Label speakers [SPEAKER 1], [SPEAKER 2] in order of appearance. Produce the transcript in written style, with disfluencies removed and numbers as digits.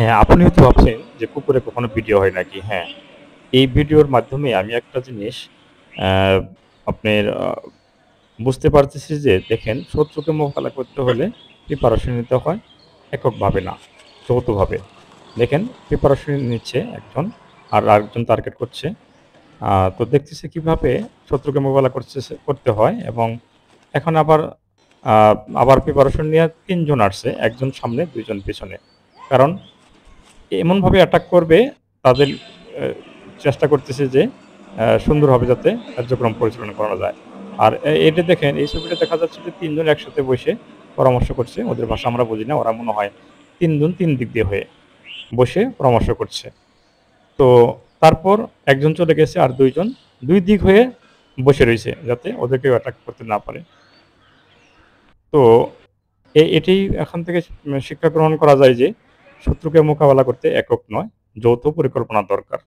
[SPEAKER 1] হ্যাঁ, আপনি হয়তো ভাবছেন যে কুকুরে কখনো ভিডিও হয় নাকি? হ্যাঁ, এই ভিডিওর মাধ্যমে আমি একটা জিনিস আ আপনার বুঝতে পারতেছি যে দেখেন শত্রুকে মোকাবেলা করতে হলে প্রিপারেশন নিতে হয় এককভাবে না, যৌথভাবে। দেখেন প্রিপারেশন নিচ্ছে একজন আর আরেকজন টার্গেট করছে। তো দেখতেছি কিভাবে শত্রুকে মোকাবেলা করতে হয় এবং এখন আ আবার প্রিপারেশন নিয়ে ৩ জন আসছে। ১ জন সামনে ২ জন পেছনে। কারণ এমনভাবে অ্যাটাক করবে তাদের অ্যা চেষ্টা করতেছে যে সুন্দরভাবে যাতে কার্যক্রম পরিচালনা করা যায়। আর এটা দেখেন এই ছবিটা দেখা যাচ্ছে যে ৩ জন একসাথে বসে পরামর্শ করছে। ওদের ভাষা আমরা বুঝি না। ওরা মনে হয় ৩ জন ৩ দিক দিয়ে হয়ে বসে পরামর্শ করছে। তো তারপর একজন চলে গেছে আর ২ জন ২ দিক হয়ে বসে রইছে যাতে ওদেরকে অ্যাটাক করতে না পারে। তো এটি এখান থেকে শিক্ষা গ্রহণ করা যায় যে শত্রুকে মোকাবেলা করতে একক নয়, যৌথ পরিকল্পনা দরকার।